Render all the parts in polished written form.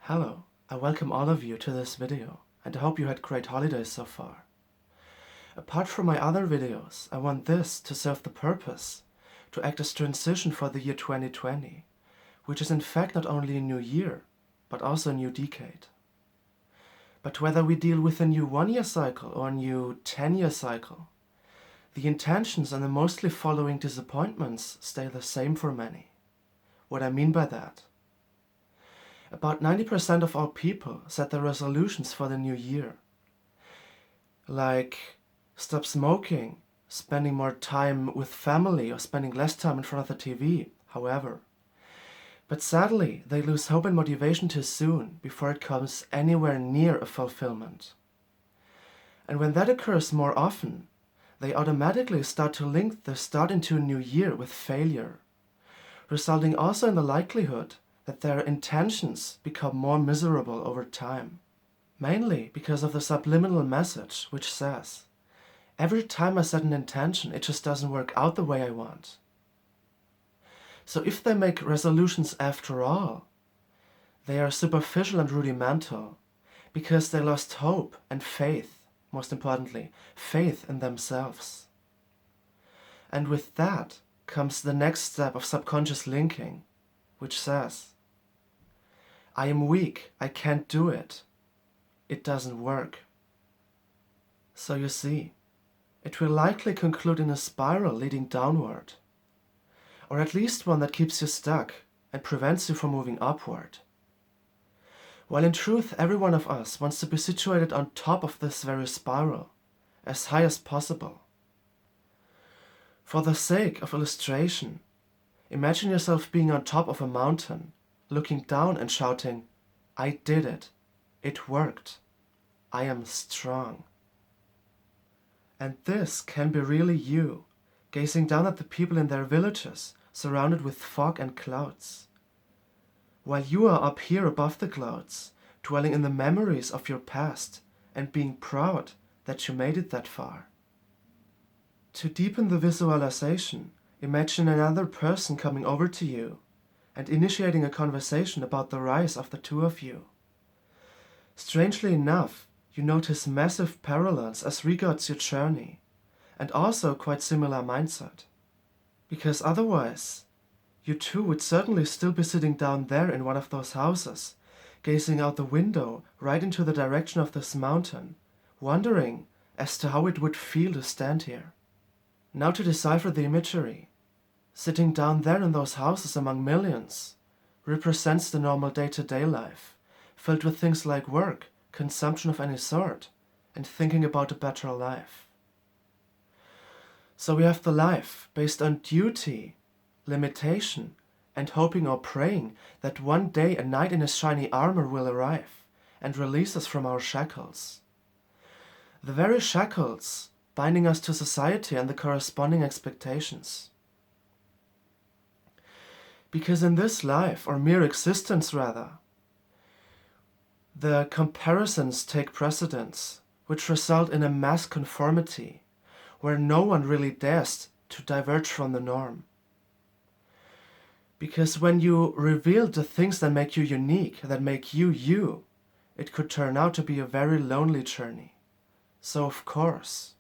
Hello, I welcome all of you to this video, and I hope you had great holidays so far. Apart from my other videos, I want this to serve the purpose to act as transition for the year 2020, which is in fact not only a new year, but also a new decade. But whether we deal with a new 1-year cycle or a new 10-year cycle, the intentions and the mostly following disappointments stay the same for many. What I mean by that? About 90% of all people set their resolutions for the new year. Like stop smoking, spending more time with family, or spending less time in front of the TV, however. But sadly, they lose hope and motivation too soon before it comes anywhere near a fulfillment. And when that occurs more often, they automatically start to link the start into a new year with failure, resulting also in the likelihood that their intentions become more miserable over time. Mainly because of the subliminal message which says, every time I set an intention, it just doesn't work out the way I want. So if they make resolutions after all, they are superficial and rudimental because they lost hope and faith, most importantly, faith in themselves. And with that comes the next step of subconscious linking, which says, I am weak, I can't do it. It doesn't work. So you see, it will likely conclude in a spiral leading downward, or at least one that keeps you stuck and prevents you from moving upward. While in truth every one of us wants to be situated on top of this very spiral, as high as possible. For the sake of illustration, imagine yourself being on top of a mountain, looking down and shouting, I did it. It worked. I am strong. And this can be really you, gazing down at the people in their villages, surrounded with fog and clouds. While you are up here above the clouds, dwelling in the memories of your past and being proud that you made it that far. To deepen the visualization, imagine another person coming over to you and initiating a conversation about the rise of the two of you. Strangely enough, you notice massive parallels as regards your journey, and also quite similar mindset. Because otherwise, you two would certainly still be sitting down there in one of those houses, gazing out the window right into the direction of this mountain, wondering as to how it would feel to stand here. Now to decipher the imagery. Sitting down there in those houses among millions represents the normal day-to-day life, filled with things like work, consumption of any sort, and thinking about a better life. So we have the life based on duty, limitation, and hoping or praying that one day a knight in his shiny armor will arrive and release us from our shackles. The very shackles binding us to society and the corresponding expectations. Because in this life, or mere existence rather, the comparisons take precedence, which result in a mass conformity, where no one really dares to diverge from the norm. Because when you reveal the things that make you unique, that make you you, it could turn out to be a very lonely journey. So of course,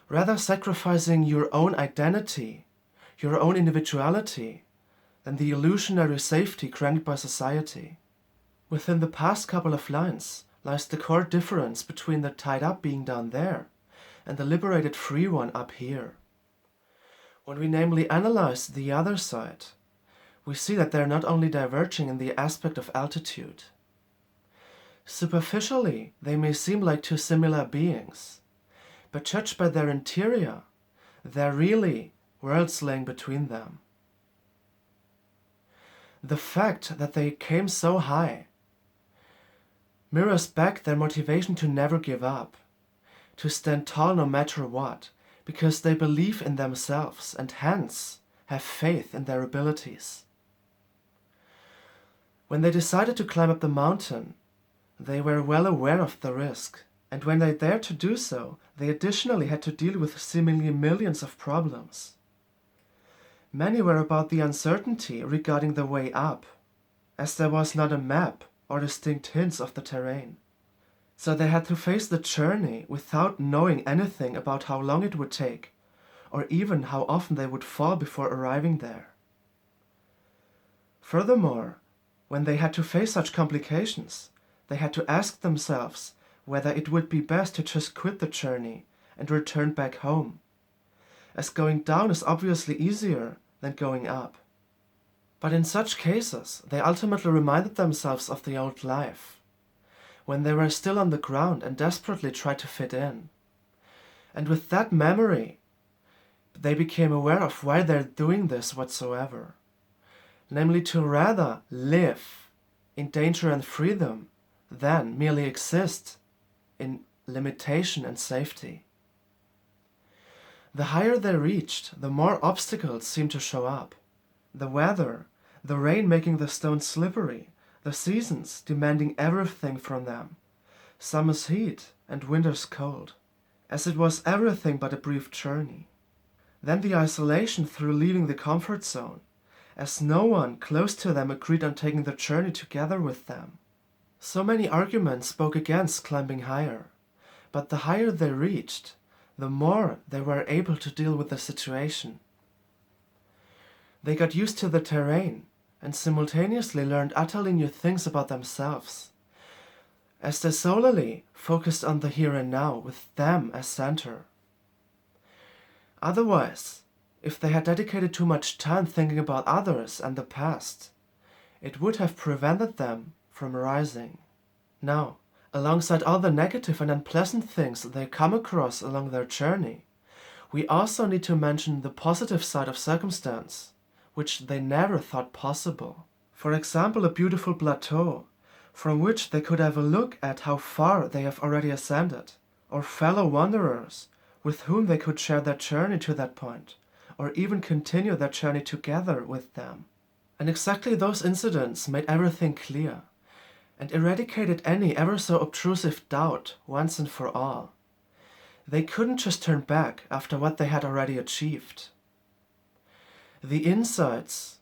rather sacrificing your own identity, your own individuality, than the illusionary safety granted by society. Within the past couple of lines lies the core difference between the tied up being down there and the liberated free one up here. When we namely analyze the other side, we see that they're not only diverging in the aspect of altitude. Superficially, they may seem like two similar beings, but judged by their interior, they're really worlds laying between them. The fact that they came so high mirrors back their motivation to never give up, to stand tall no matter what, because they believe in themselves and hence have faith in their abilities. When they decided to climb up the mountain, they were well aware of the risk, and when they dared to do so, they additionally had to deal with seemingly millions of problems. Many were about the uncertainty regarding the way up, as there was not a map or distinct hints of the terrain. So they had to face the journey without knowing anything about how long it would take, or even how often they would fall before arriving there. Furthermore, when they had to face such complications, they had to ask themselves whether it would be best to just quit the journey and return back home, as going down is obviously easier than going up. But in such cases, they ultimately reminded themselves of the old life, when they were still on the ground and desperately tried to fit in. And with that memory, they became aware of why they're doing this whatsoever, namely to rather live in danger and freedom than merely exist in limitation and safety. The higher they reached, the more obstacles seemed to show up. The weather, the rain making the stones slippery, the seasons demanding everything from them, summer's heat and winter's cold, as it was everything but a brief journey. Then the isolation through leaving the comfort zone, as no one close to them agreed on taking the journey together with them. So many arguments spoke against climbing higher, but the higher they reached, the more they were able to deal with the situation. They got used to the terrain and simultaneously learned utterly new things about themselves, as they solely focused on the here and now with them as center. Otherwise, if they had dedicated too much time thinking about others and the past, it would have prevented them from rising. Now, alongside all the negative and unpleasant things they come across along their journey, we also need to mention the positive side of circumstance, which they never thought possible. For example, a beautiful plateau, from which they could have a look at how far they have already ascended, or fellow wanderers with whom they could share their journey to that point, or even continue their journey together with them. And exactly those incidents made everything clear, and eradicated any ever so obtrusive doubt once and for all. They couldn't just turn back after what they had already achieved. The insights,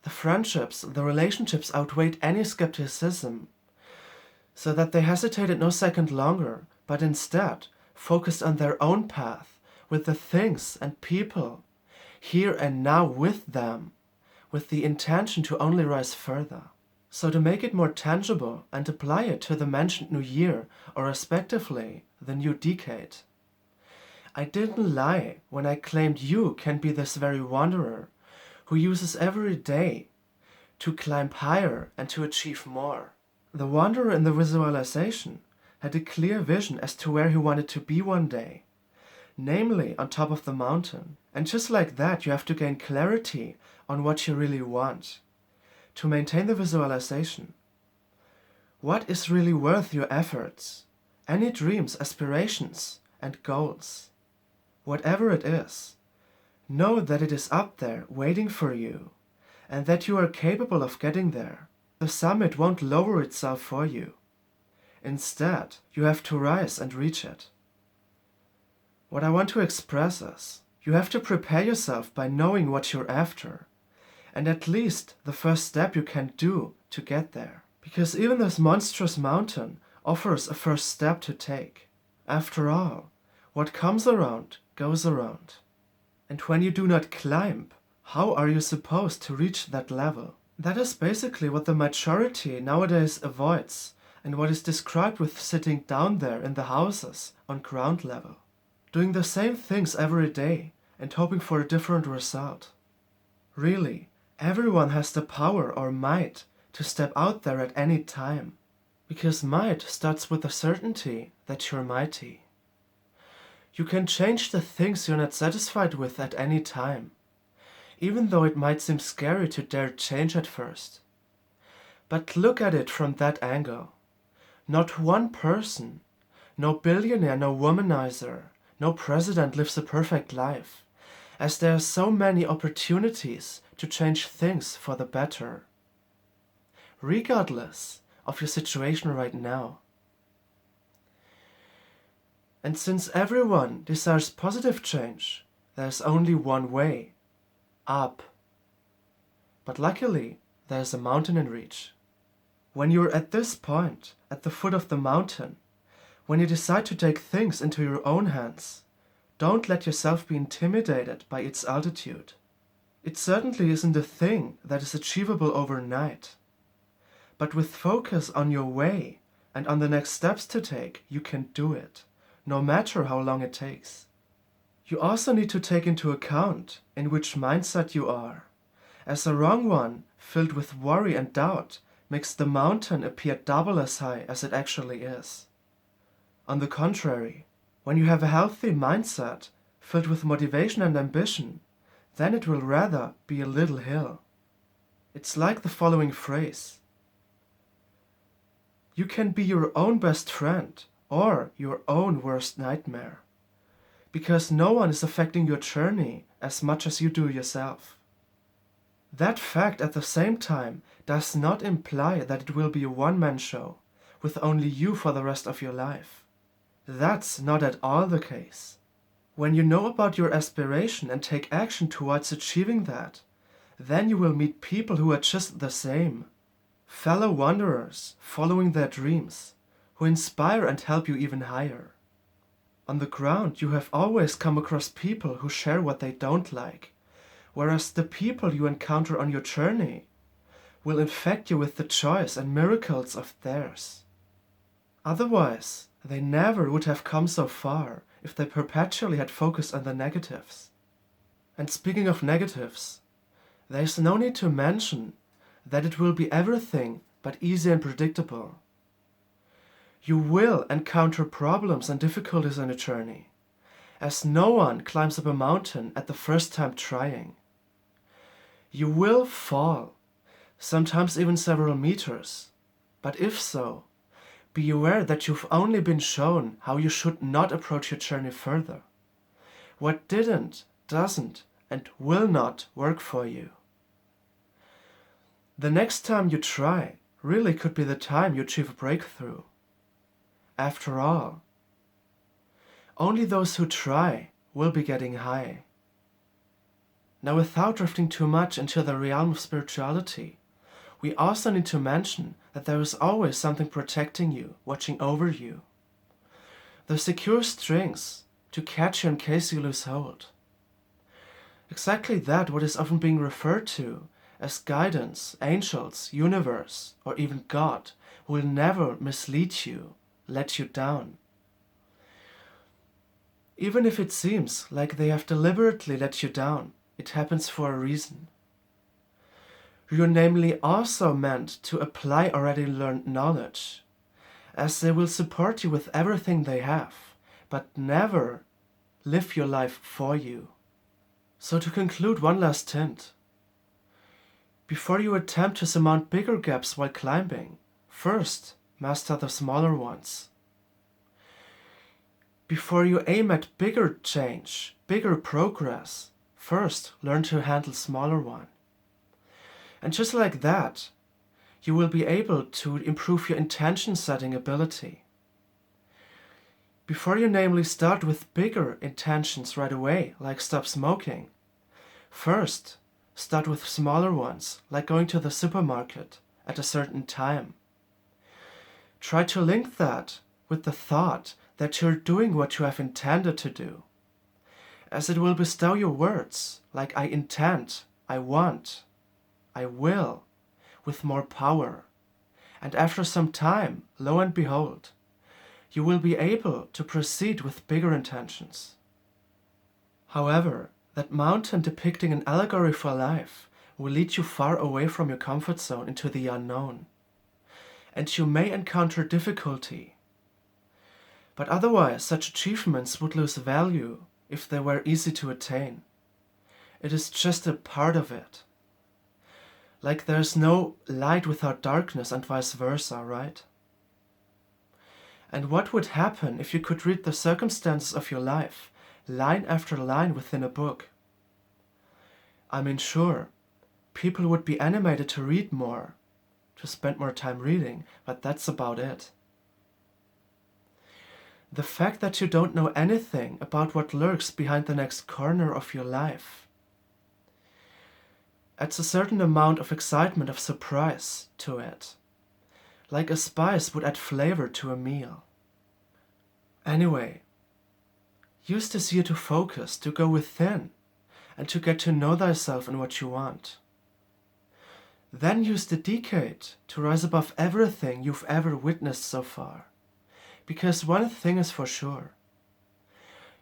the friendships, the relationships outweighed any skepticism, so that they hesitated no second longer, but instead focused on their own path, with the things and people here and now with them, with the intention to only rise further. So to make it more tangible and apply it to the mentioned new year, or respectively the new decade, I didn't lie when I claimed you can be this very wanderer who uses every day to climb higher and to achieve more. The wanderer in the visualization had a clear vision as to where he wanted to be one day, namely on top of the mountain. And just like that, you have to gain clarity on what you really want to maintain the visualization. What is really worth your efforts? Any dreams, aspirations, and goals? Whatever it is, know that it is up there waiting for you, and that you are capable of getting there. The summit won't lower itself for you. Instead, you have to rise and reach it. What I want to express is, you have to prepare yourself by knowing what you're after, and at least the first step you can do to get there. Because even this monstrous mountain offers a first step to take. After all, what comes around goes around. And when you do not climb, how are you supposed to reach that level? That is basically what the majority nowadays avoids, and what is described with sitting down there in the houses on ground level, doing the same things every day and hoping for a different result. Really, everyone has the power or might to step out there at any time, because might starts with the certainty that you're mighty. You can change the things you're not satisfied with at any time, even though it might seem scary to dare change at first. But look at it from that angle. Not one person, no billionaire, no womanizer, no president lives a perfect life, as there are so many opportunities to change things for the better, regardless of your situation right now. And since everyone desires positive change, there's only one way: up. But luckily, there's a mountain in reach. When you're at this point, at the foot of the mountain, when you decide to take things into your own hands, don't let yourself be intimidated by its altitude. It certainly isn't a thing that is achievable overnight. But with focus on your way and on the next steps to take, you can do it, no matter how long it takes. You also need to take into account in which mindset you are, as a wrong one, filled with worry and doubt, makes the mountain appear double as high as it actually is. On the contrary, when you have a healthy mindset, filled with motivation and ambition, then it will rather be a little hill. It's like the following phrase: you can be your own best friend or your own worst nightmare, because no one is affecting your journey as much as you do yourself. That fact at the same time does not imply that it will be a one-man show with only you for the rest of your life. That's not at all the case. When you know about your aspiration and take action towards achieving that, then you will meet people who are just the same. Fellow wanderers following their dreams, who inspire and help you even higher. On the ground, you have always come across people who share what they don't like, whereas the people you encounter on your journey will infect you with the joys and miracles of theirs. Otherwise, they never would have come so far if they perpetually had focused on the negatives. And speaking of negatives, there is no need to mention that it will be everything but easy and predictable. You will encounter problems and difficulties on a journey, as no one climbs up a mountain at the first time trying. You will fall, sometimes even several meters, but if so, be aware that you've only been shown how you should not approach your journey further. What didn't, doesn't, and will not work for you. The next time you try really could be the time you achieve a breakthrough. After all, only those who try will be getting high. Now, without drifting too much into the realm of spirituality, we also need to mention that there is always something protecting you, watching over you. The secure strings to catch you in case you lose hold. Exactly that what is often being referred to as guidance, angels, universe, or even God will never mislead you, let you down. Even if it seems like they have deliberately let you down, it happens for a reason. You're namely also meant to apply already learned knowledge, as they will support you with everything they have, but never live your life for you. So to conclude, one last hint. Before you attempt to surmount bigger gaps while climbing, first master the smaller ones. Before you aim at bigger change, bigger progress, first learn to handle smaller one. And just like that, you will be able to improve your intention setting ability. Before you namely start with bigger intentions right away, like stop smoking, first start with smaller ones, like going to the supermarket at a certain time. Try to link that with the thought that you're doing what you have intended to do, as it will bestow your words, like I intend, I want, I will, with more power. And after some time, lo and behold, you will be able to proceed with bigger intentions. However, that mountain depicting an allegory for life will lead you far away from your comfort zone into the unknown, and you may encounter difficulty. But otherwise, such achievements would lose value if they were easy to attain. It is just a part of it. Like there's no light without darkness and vice versa, right? And what would happen if you could read the circumstances of your life, line after line within a book? I mean, sure, people would be animated to read more, to spend more time reading, but that's about it. The fact that you don't know anything about what lurks behind the next corner of your life adds a certain amount of excitement, of surprise to it. like a spice would add flavor to a meal. Anyway, use this year to focus, to go within, and to get to know thyself and what you want. Then use the decade to rise above everything you've ever witnessed so far. Because one thing is for sure.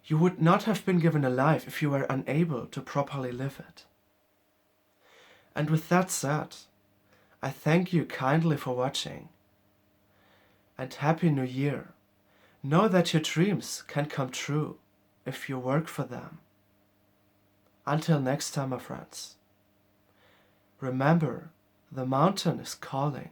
You would not have been given a life if you were unable to properly live it. And with that said, I thank you kindly for watching. And Happy New Year. Know that your dreams can come true if you work for them. Until next time, my friends. Remember, the mountain is calling.